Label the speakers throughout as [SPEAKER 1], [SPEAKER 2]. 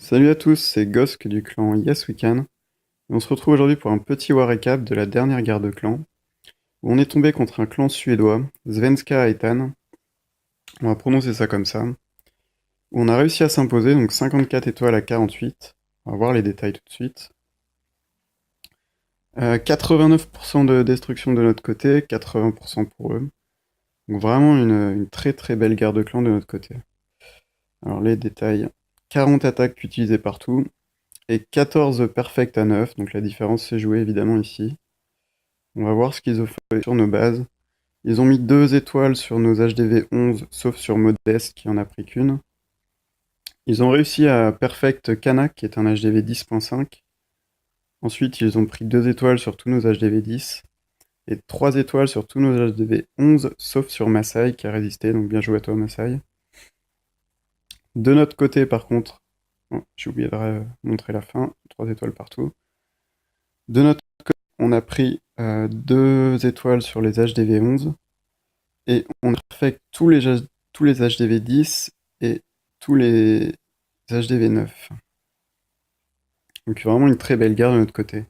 [SPEAKER 1] Salut à tous, c'est Gosk du clan Yes We Can. Et on se retrouve aujourd'hui pour un petit war récap de la dernière guerre de clans, où on est tombé contre un clan suédois, Svenska Aitan, on va prononcer ça comme ça, où on a réussi à s'imposer, donc 54 étoiles à 48. On va voir les détails tout de suite. 89% de destruction de notre côté, 80% pour eux. Donc vraiment une très très belle guerre de clans de notre côté. Alors les détails, 40 attaques utilisées partout, et 14 perfect à 9, donc la différence s'est jouée évidemment ici. On va voir ce qu'ils ont fait sur nos bases. Ils ont mis 2 étoiles sur nos HDV 11, sauf sur Modeste qui en a pris qu'une. Ils ont réussi à perfect Kanak qui est un HDV 10.5. Ensuite, ils ont pris 2 étoiles sur tous nos HDV 10 et 3 étoiles sur tous nos HDV 11, sauf sur Masai qui a résisté, donc bien joué à toi Masai. De notre côté, par contre, oh, j'ai oublié de montrer la fin, 3 étoiles partout. De notre côté, on a pris 2 étoiles sur les HDV 11 et on a fait tous les HDV 10 et tous les HDV 9. Donc vraiment une très belle guerre de notre côté.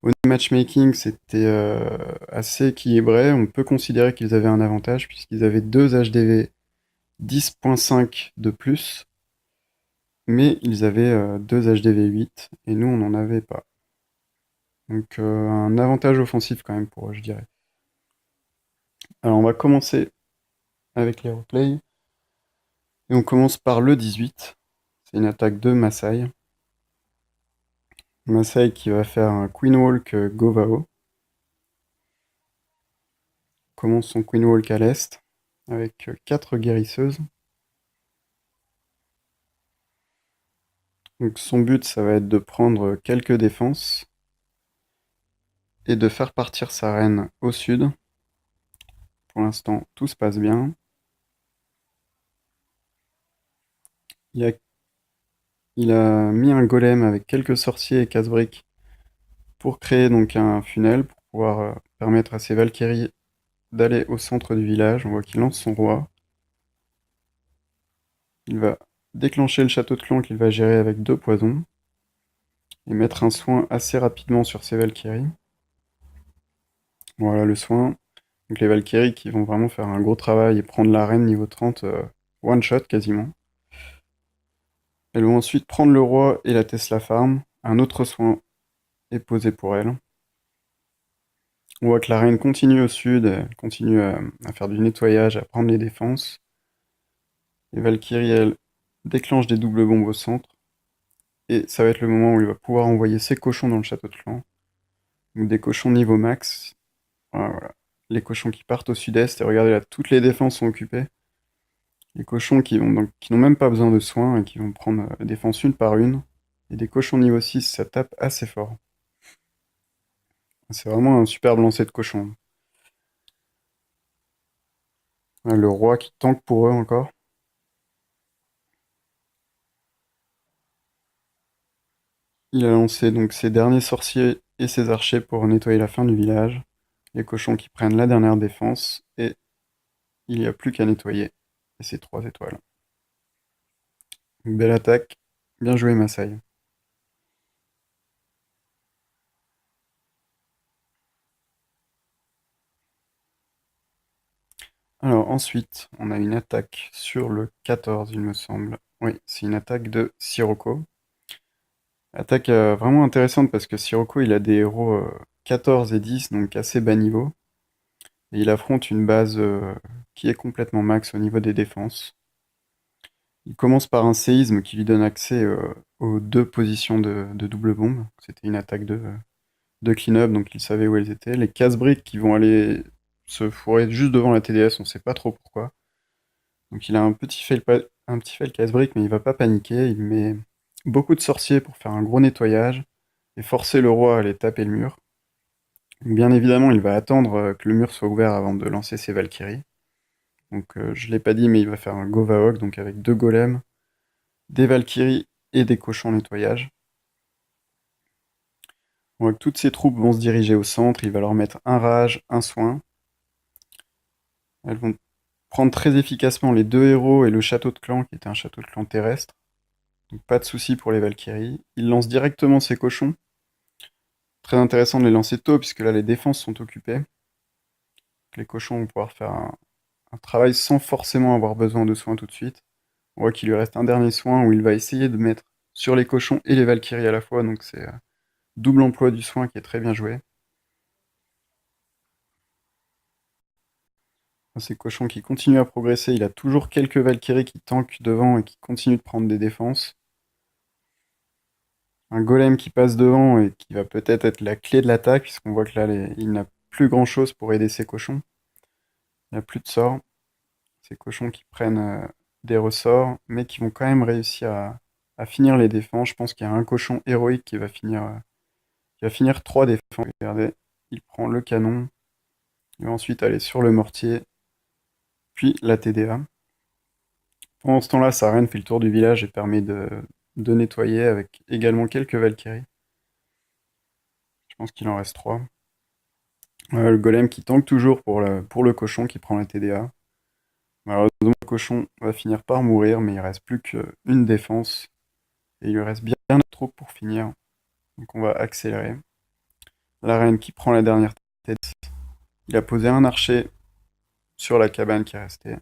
[SPEAKER 1] Au matchmaking, c'était assez équilibré. On peut considérer qu'ils avaient un avantage puisqu'ils avaient 2 HDV 10.5 de plus, mais ils avaient 2 HDV 8 et nous on n'en avait pas. Donc un avantage offensif quand même pour eux, je dirais. Alors on va commencer avec les replays. Et on commence par le 18. C'est une attaque de Masai. Masai qui va faire un Queen Walk Govao. Commence son Queen Walk à l'est avec 4 guérisseuses. Donc son but ça va être de prendre quelques défenses et de faire partir sa reine au sud. Pour l'instant tout se passe bien. Il a, il a mis un golem avec quelques sorciers et casse-briques pour créer donc un funnel pour pouvoir permettre à ses Valkyries d'aller au centre du village. On voit qu'il lance son roi. Il va déclencher le château de clan qu'il va gérer avec 2 poisons et mettre un soin assez rapidement sur ses Valkyries. Voilà le soin. Donc les Valkyries qui vont vraiment faire un gros travail et prendre l'arène niveau 30 one shot quasiment. Elles vont ensuite prendre le roi et la Tesla Farm. Un autre soin est posé pour elles. On voit que la reine continue au sud, elle continue à faire du nettoyage, à prendre les défenses. Les Valkyries, elles, déclenchent des doubles bombes au centre. Et ça va être le moment où il va pouvoir envoyer ses cochons dans le château de clan. Donc des cochons niveau max. Voilà, voilà. Les cochons qui partent au sud-est, et regardez là, toutes les défenses sont occupées. Les cochons qui n'ont même pas besoin de soins et qui vont prendre défense une par une. Et des cochons niveau 6, ça tape assez fort. C'est vraiment un superbe lancer de cochon. Le roi qui tank pour eux encore. Il a lancé donc ses derniers sorciers et ses archers pour nettoyer la fin du village. Les cochons qui prennent la dernière défense. Et il n'y a plus qu'à nettoyer. Et c'est 3 étoiles. Une belle attaque. Bien joué Masai. Alors ensuite, on a une attaque sur le 14, il me semble. Oui, c'est une attaque de Sirocco. Attaque vraiment intéressante parce que Sirocco, il a des héros 14 et 10, donc assez bas niveau. Et il affronte une base qui est complètement max au niveau des défenses. Il commence par un séisme qui lui donne accès aux 2 positions de double bombe. C'était une attaque de clean-up, donc il savait où elles étaient. Les casse-briques qui vont aller se fourrer juste devant la TDS, on sait pas trop pourquoi. Donc il a un petit fail casse-brique, mais il va pas paniquer. Il met beaucoup de sorciers pour faire un gros nettoyage et forcer le roi à aller taper le mur. Bien évidemment, il va attendre que le mur soit ouvert avant de lancer ses Valkyries. Donc je l'ai pas dit, mais il va faire un Govahog, donc avec 2 golems, des Valkyries et des cochons nettoyage. On voit que toutes ses troupes vont se diriger au centre, il va leur mettre un rage, un soin. Elles vont prendre très efficacement les 2 héros et le château de clan, qui était un château de clan terrestre. Donc pas de souci pour les Valkyries. Il lance directement ses cochons. Très intéressant de les lancer tôt, puisque là les défenses sont occupées. Les cochons vont pouvoir faire un travail sans forcément avoir besoin de soins tout de suite. On voit qu'il lui reste un dernier soin où il va essayer de mettre sur les cochons et les Valkyries à la fois, donc c'est double emploi du soin qui est très bien joué. Ces cochons qui continuent à progresser, il a toujours quelques Valkyries qui tankent devant et qui continuent de prendre des défenses. Un golem qui passe devant et qui va peut-être être la clé de l'attaque, puisqu'on voit que là, il n'a plus grand-chose pour aider ses cochons. Il n'y a plus de sorts. Ces cochons qui prennent des ressorts, mais qui vont quand même réussir à finir les défenses. Je pense qu'il y a un cochon héroïque qui va finir 3 défenses. Regardez, il prend le canon, il va ensuite aller sur le mortier, puis la TDA. Pendant ce temps-là, sa reine fait le tour du village et permet de nettoyer avec également quelques Valkyries. Je pense qu'il en reste 3. Le golem qui tank toujours pour le cochon qui prend la TDA. Malheureusement, le cochon va finir par mourir, mais il reste plus qu'une défense. Et il lui reste bien de troupes pour finir. Donc on va accélérer. La reine qui prend la dernière tête. Il a posé un archer sur la cabane qui restait.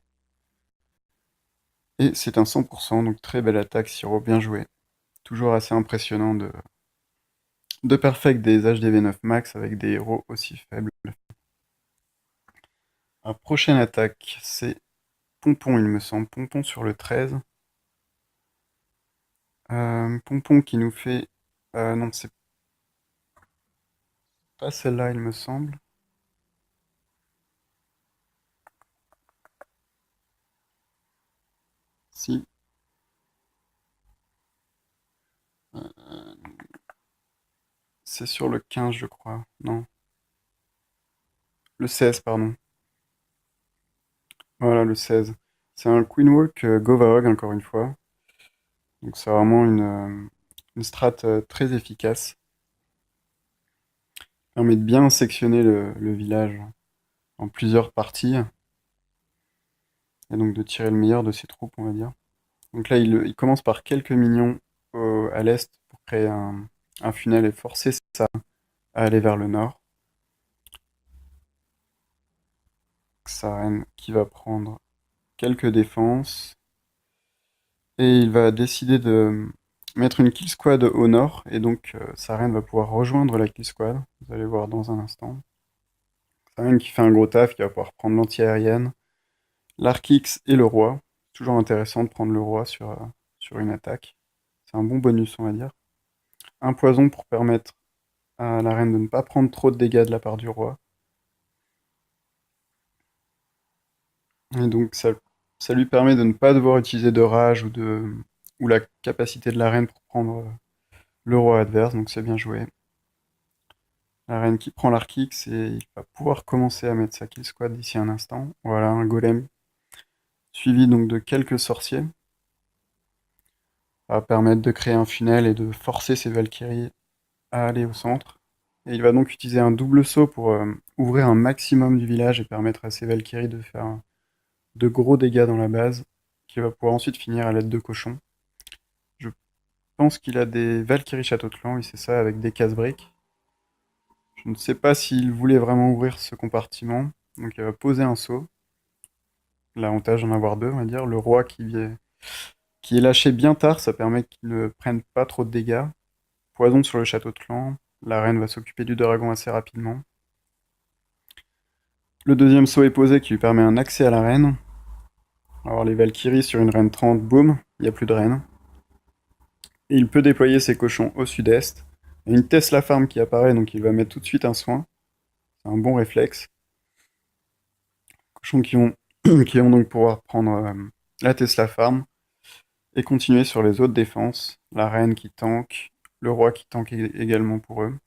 [SPEAKER 1] Et c'est un 100%, donc très belle attaque, Siro, bien joué. Toujours assez impressionnant de perfect des HDV9 max avec des héros aussi faibles. La prochaine attaque, c'est Pompon, il me semble. Pompon sur le 13. Pompon qui nous fait... non, c'est pas celle-là, il me semble. Si. Euh, c'est sur le 15, je crois. Non. Le 16, pardon. Voilà, le 16. C'est un Queen Walk Govahog, encore une fois. Donc c'est vraiment une strat très efficace. Permet de bien sectionner le village en plusieurs parties. Et donc de tirer le meilleur de ses troupes, on va dire. Donc là, il commence par quelques minions à l'est pour créer un funnel et forcer ça à aller vers le nord. Saren qui va prendre quelques défenses. Et il va décider de mettre une kill squad au nord. Et donc Saren va pouvoir rejoindre la kill squad. Vous allez voir dans un instant. Saren qui fait un gros taf, qui va pouvoir prendre l'anti-aérienne, l'Arkix et le roi. Toujours intéressant de prendre le roi sur une attaque. C'est un bon bonus, on va dire. Un poison pour permettre à la reine de ne pas prendre trop de dégâts de la part du roi. Et donc ça lui permet de ne pas devoir utiliser de rage ou la capacité de la reine pour prendre le roi adverse, donc c'est bien joué. La reine qui prend l'Arkix et il va pouvoir commencer à mettre sa kill squad d'ici un instant. Voilà, un golem suivi donc de quelques sorciers. Ça va permettre de créer un funnel et de forcer ses Valkyries à aller au centre. Et il va donc utiliser un double saut pour ouvrir un maximum du village et permettre à ses Valkyries de faire de gros dégâts dans la base, qui va pouvoir ensuite finir à l'aide de cochons. Je pense qu'il a des Valkyries Château de Clan, oui c'est ça, avec des casse-briques. Je ne sais pas s'il voulait vraiment ouvrir ce compartiment, donc il va poser un saut. L'avantage d'en avoir deux, on va dire. Le roi qui est lâché bien tard, ça permet qu'il ne prenne pas trop de dégâts. Poison sur le château de clan. La reine va s'occuper du dragon assez rapidement. Le deuxième saut est posé qui lui permet un accès à la reine. Alors les Valkyries sur une reine 30, boum, il n'y a plus de reine. Et il peut déployer ses cochons au sud-est. Il y a une Tesla Farm qui apparaît, donc il va mettre tout de suite un soin. C'est un bon réflexe. Cochons qui vont donc pouvoir prendre la Tesla Farm et continuer sur les autres défenses. La reine qui tank, le roi qui tank également pour eux.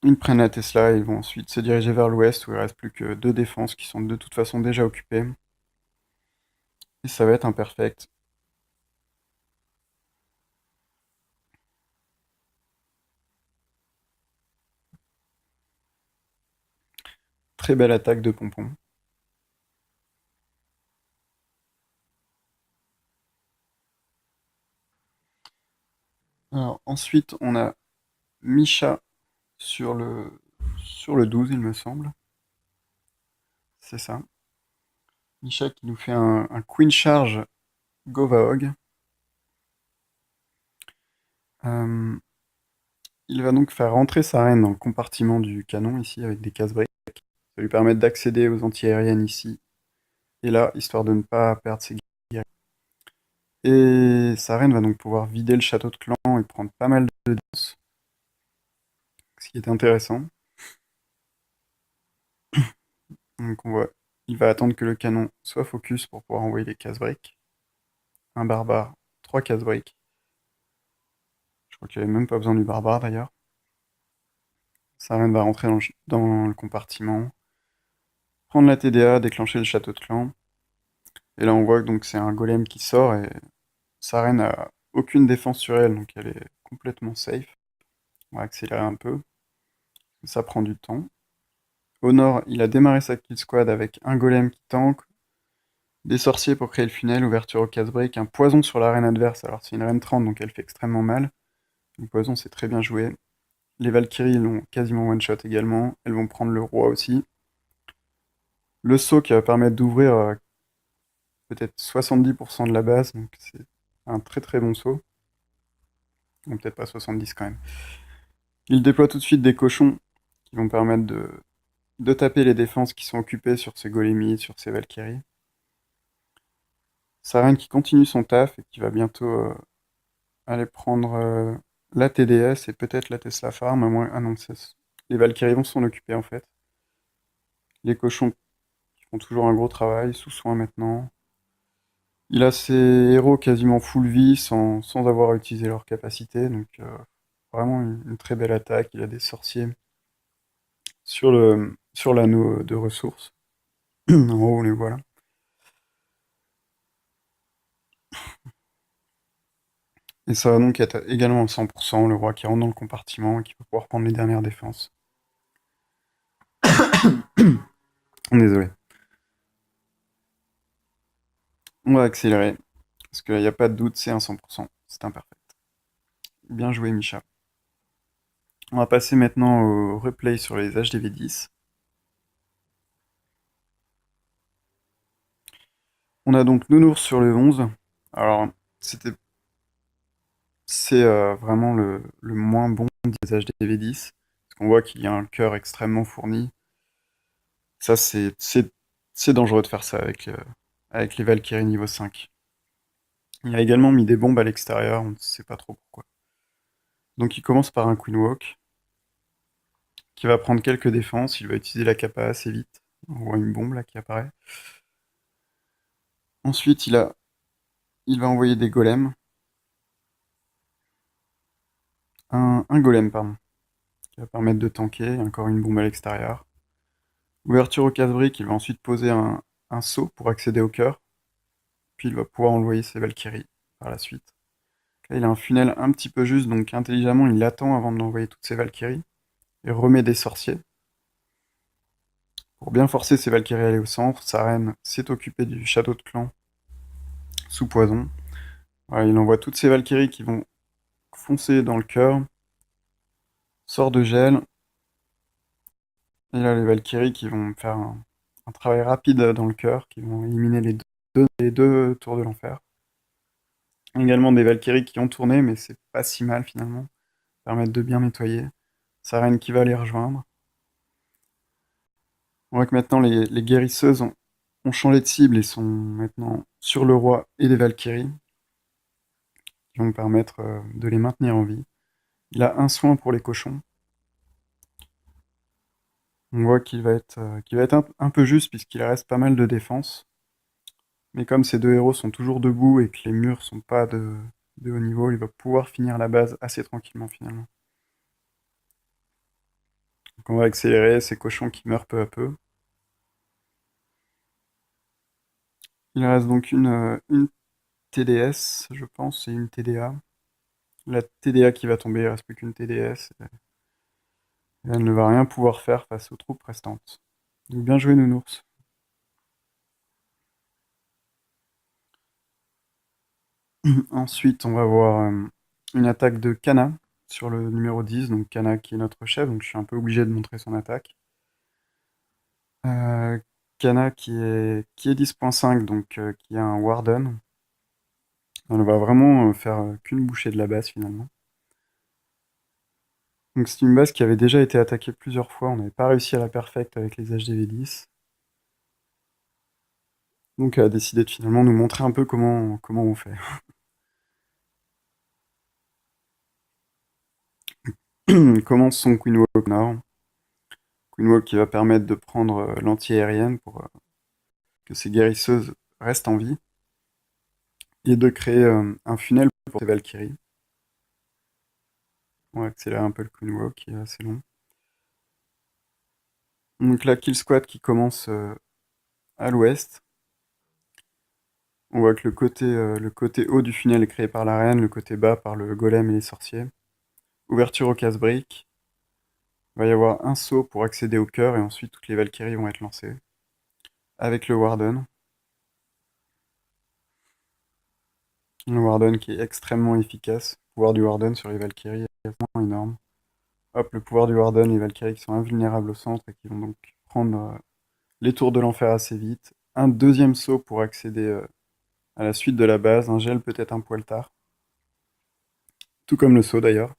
[SPEAKER 1] Ils prennent la Tesla et ils vont ensuite se diriger vers l'ouest où il ne reste plus que deux défenses qui sont de toute façon déjà occupées. Et ça va être imperfect. Très belle attaque de Pompon. Alors ensuite, on a Misha sur le 12, il me semble. C'est ça. Misha qui nous fait un Queen Charge Govahog. Euh, il va donc faire rentrer sa reine dans le compartiment du canon ici avec des casse-briques. Ça va lui permettre d'accéder aux anti-aériennes ici et là, histoire de ne pas perdre ses guerriers. Et sa reine va donc pouvoir vider le château de clan et prendre pas mal de danse, ce qui est intéressant. Donc on voit, il va attendre que le canon soit focus pour pouvoir envoyer les casse-briques. Un barbare, 3 casse-briques. Je crois qu'il avait même pas besoin du barbare d'ailleurs. Sa reine va rentrer dans le compartiment, prendre la TDA, déclencher le château de clan. Et là on voit que donc c'est un golem qui sort et sa reine a aucune défense sur elle, donc elle est complètement safe. On va accélérer un peu, ça prend du temps. Au nord, il a démarré sa kill squad avec un golem qui tank, des sorciers pour créer le funnel, ouverture au casse-break, un poison sur la reine adverse. Alors c'est une reine 30 donc elle fait extrêmement mal. Le poison c'est très bien joué. Les Valkyries l'ont quasiment one-shot également. Elles vont prendre le roi aussi. Le saut qui va permettre d'ouvrir peut-être 70% de la base, donc c'est un très très bon saut. Bon, peut-être pas 70 quand même. Il déploie tout de suite des cochons qui vont permettre de taper les défenses qui sont occupées sur ces golémites, sur ces Valkyries. Sa reine qui continue son taf et qui va bientôt aller prendre la TDS et peut-être la Tesla Farm. À moins... Ah non, les Valkyries vont s'en occuper en fait. Les cochons qui font toujours un gros travail, sous soin maintenant. Il a ses héros quasiment full vie sans avoir utilisé leur capacité. Donc vraiment une très belle attaque. Il a des sorciers sur l'anneau de ressources. En haut, on les voit là. Et ça va donc être également à 100%, le roi qui rentre dans le compartiment et qui va pouvoir prendre les dernières défenses. Désolé. On va accélérer, parce qu'il n'y a pas de doute, c'est un 100%. C'est imparfait. Bien joué, Misha. On va passer maintenant au replay sur les HDV10. On a donc Nounours sur le 11. Alors, c'était, c'est vraiment le moins bon des HDV10, parce qu'on voit qu'il y a un cœur extrêmement fourni. Ça, c'est dangereux de faire ça avec les Valkyries niveau 5. Il a également mis des bombes à l'extérieur, on ne sait pas trop pourquoi. Donc il commence par un Queen Walk, qui va prendre quelques défenses, il va utiliser la capa assez vite. On voit une bombe là qui apparaît. Ensuite, il va envoyer des golems. Un golem, pardon, qui va permettre de tanker, encore une bombe à l'extérieur. Ouverture au casse-brique, il va ensuite poser un saut pour accéder au cœur. Puis il va pouvoir envoyer ses Valkyries par la suite. Là, il a un funnel un petit peu juste, donc intelligemment, il attend avant de l'envoyer toutes ses Valkyries. Et remet des sorciers. Pour bien forcer ses Valkyries à aller au centre, sa reine s'est occupée du château de clan sous poison. Voilà, il envoie toutes ses Valkyries qui vont foncer dans le cœur. Sort de gel. Et là, les Valkyries qui vont faire un travail rapide dans le cœur, qui vont éliminer les deux tours de l'enfer. Également des Valkyries qui ont tourné, mais c'est pas si mal finalement. Permettre de bien nettoyer. Sa reine qui va les rejoindre. On voit que maintenant les guérisseuses ont changé de cible et sont maintenant sur le roi et les Valkyries, qui vont me permettre de les maintenir en vie. Il a un soin pour les cochons. On voit qu'il va être un peu juste puisqu'il reste pas mal de défense. Mais comme ces deux héros sont toujours debout et que les murs sont pas de haut niveau, il va pouvoir finir la base assez tranquillement finalement. Donc on va accélérer ces cochons qui meurent peu à peu. Il reste donc une TDS, je pense, et une TDA. La TDA qui va tomber, il ne reste plus qu'une TDS. Elle ne va rien pouvoir faire face aux troupes restantes. Donc bien joué Nounours. Ensuite, on va voir une attaque de Kana sur le numéro 10, donc Kana qui est notre chef, donc je suis un peu obligé de montrer son attaque. Euh, Kana qui est 10.5, donc qui a un Warden. On va vraiment faire qu'une bouchée de la base finalement. Donc c'est une base qui avait déjà été attaquée plusieurs fois, on n'avait pas réussi à la perfect avec les HDV10. Donc elle a décidé de finalement nous montrer un peu comment on fait. Commence son Queen Walk Nord. Queen Walk qui va permettre de prendre l'anti-aérienne pour que ces guérisseuses restent en vie et de créer un funnel pour ces Valkyries. On va accélérer un peu le Queen Walk qui est assez long. Donc la Kill Squad qui commence à l'ouest. On voit que le côté haut du funnel est créé par la reine, le côté bas par le golem et les sorciers. Ouverture au casse-brique. Il va y avoir un saut pour accéder au cœur et ensuite toutes les Valkyries vont être lancées. Avec le Warden. Le Warden qui est extrêmement efficace. Le pouvoir du Warden sur les Valkyries est vraiment énorme. Hop, le pouvoir du Warden, les Valkyries qui sont invulnérables au centre et qui vont donc prendre les tours de l'enfer assez vite. Un deuxième saut pour accéder à la suite de la base. Un gel peut-être un poil tard. Tout comme le saut d'ailleurs.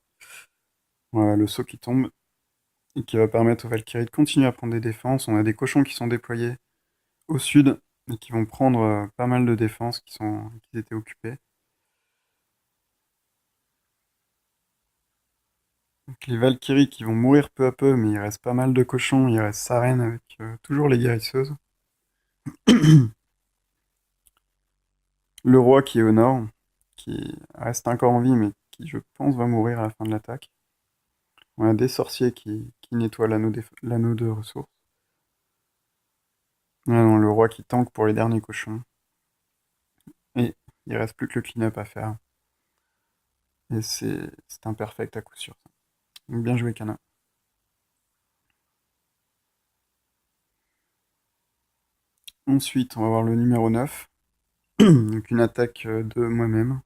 [SPEAKER 1] Voilà, le saut qui tombe et qui va permettre aux Valkyries de continuer à prendre des défenses. On a des cochons qui sont déployés au sud et qui vont prendre pas mal de défenses qui étaient occupées. Donc les Valkyries qui vont mourir peu à peu, mais il reste pas mal de cochons, il reste sa reine avec toujours les guérisseuses. Le roi qui est au nord, qui reste encore en vie, mais qui je pense va mourir à la fin de l'attaque. On a des sorciers qui nettoient l'anneau de ressources. Ah non, le roi qui tank pour les derniers cochons. Et il reste plus que le clean-up à faire. Et c'est imperfect à coup sûr. Donc bien joué, Kana. Ensuite, on va voir le numéro 9. Donc une attaque de moi-même.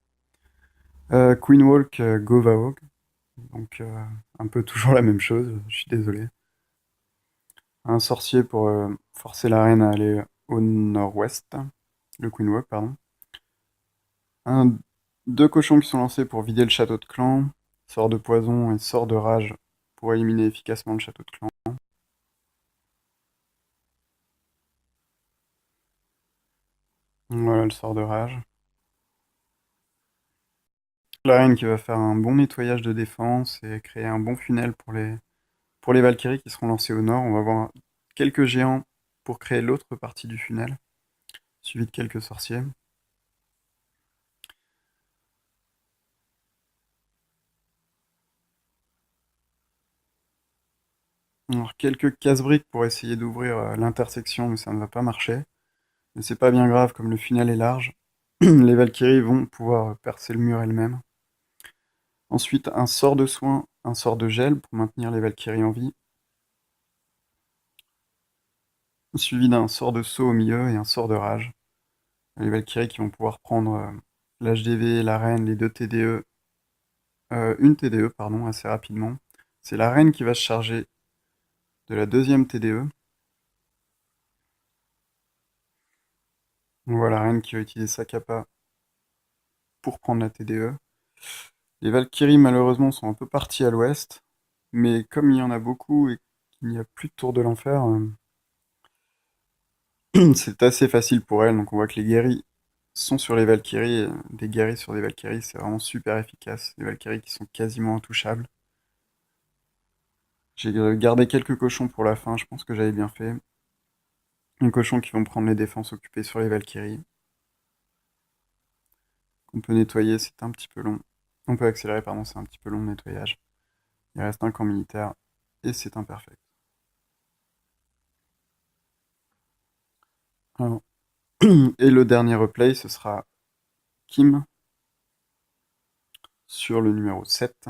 [SPEAKER 1] Queen Walk, Govahog. Donc un peu toujours la même chose, je suis désolé. Un sorcier pour forcer la reine à aller au nord-ouest. Le Queen Walk, pardon. Un, deux cochons qui sont lancés pour vider le château de clan. Sort de poison et sort de rage pour éliminer efficacement le château de clan. Voilà le sort de rage. La reine qui va faire un bon nettoyage de défense et créer un bon funnel pour les Valkyries qui seront lancées au nord. On va avoir quelques géants pour créer l'autre partie du funnel, suivi de quelques sorciers. Alors, quelques casse-briques pour essayer d'ouvrir l'intersection, mais ça ne va pas marcher. Mais c'est pas bien grave, comme le funnel est large. Les Valkyries vont pouvoir percer le mur elles-mêmes. Ensuite, un sort de soin, un sort de gel pour maintenir les Valkyries en vie. Suivi d'un sort de saut au milieu et un sort de rage. Les Valkyries qui vont pouvoir prendre l'HDV, la reine, les deux TDE, une TDE, pardon, assez rapidement. C'est la reine qui va se charger de la deuxième TDE. On voit la reine qui va utiliser sa capa pour prendre la TDE. Les Valkyries, malheureusement, sont un peu parties à l'ouest, mais comme il y en a beaucoup et qu'il n'y a plus de tour de l'enfer, c'est assez facile pour elles. Donc on voit que les guéris sont sur les Valkyries, des guéris sur des Valkyries, c'est vraiment super efficace. Les Valkyries qui sont quasiment intouchables. J'ai gardé quelques cochons pour la fin, je pense que j'avais bien fait. Les cochons qui vont prendre les défenses occupées sur les Valkyries. On peut nettoyer, c'est un petit peu long. On peut accélérer, pardon, c'est un petit peu long le nettoyage. Il reste un camp militaire et c'est imperfect. Alors, et le dernier replay, ce sera Kim sur le numéro 7.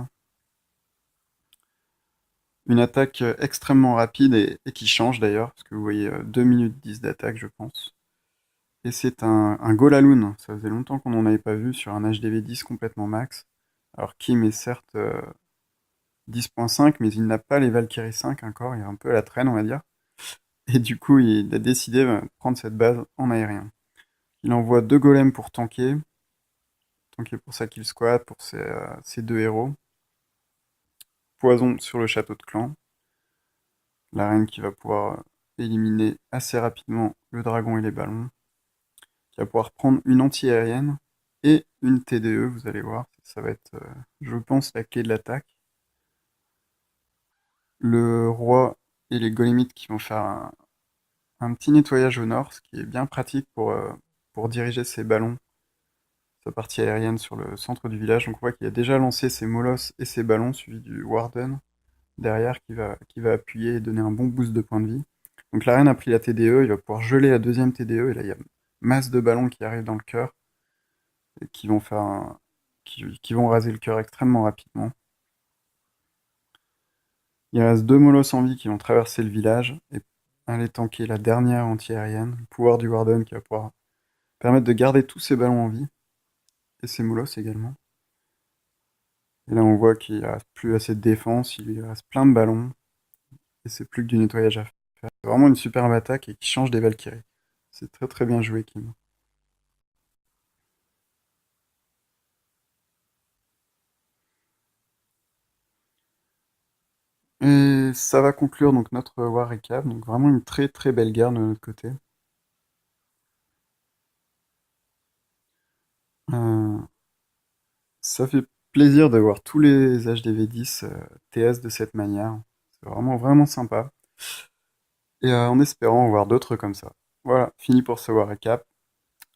[SPEAKER 1] Une attaque extrêmement rapide et qui change d'ailleurs, parce que vous voyez 2 minutes 10 d'attaque, je pense. Et c'est un Golaloon, ça faisait longtemps qu'on n'en avait pas vu sur un HDV 10 complètement max, Alors Kim est certes 10.5, mais il n'a pas les Valkyrie 5 encore, il est un peu à la traîne, on va dire. Et du coup, il a décidé de prendre cette base en aérien. Il envoie 2 golems pour tanker pour sa kill squad, pour ses 2 héros. Poison sur le château de clan. La reine qui va pouvoir éliminer assez rapidement le dragon et les ballons. Qui va pouvoir prendre une anti-aérienne et une TDE, vous allez voir. Ça va être, je pense, la clé de l'attaque. Le roi et les golémites qui vont faire un petit nettoyage au nord, ce qui est bien pratique pour diriger ses ballons, sa partie aérienne sur le centre du village. Donc on voit qu'il a déjà lancé ses molosses et ses ballons, suivi du Warden derrière qui va appuyer et donner un bon boost de points de vie. Donc la reine a pris la TDE, il va pouvoir geler la deuxième TDE, et là il y a masse de ballons qui arrivent dans le cœur, et qui vont qui vont raser le cœur extrêmement rapidement. Il reste 2 molosses en vie qui vont traverser le village et aller tanker la dernière anti-aérienne. Le pouvoir du Warden qui va pouvoir permettre de garder tous ses ballons en vie, et ses molosses également. Et là on voit qu'il ne reste plus assez de défense, il lui reste plein de ballons, et c'est plus que du nettoyage à faire. C'est vraiment une superbe attaque et qui change des Valkyries. C'est très très bien joué, Kim. Et ça va conclure donc notre War Recap. Donc vraiment une très très belle guerre de notre côté. Euh, Ça fait plaisir de voir tous les HDV10 TS de cette manière. C'est vraiment vraiment sympa. Et en espérant voir d'autres comme ça. Voilà, fini pour ce War Recap.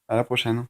[SPEAKER 1] À la prochaine.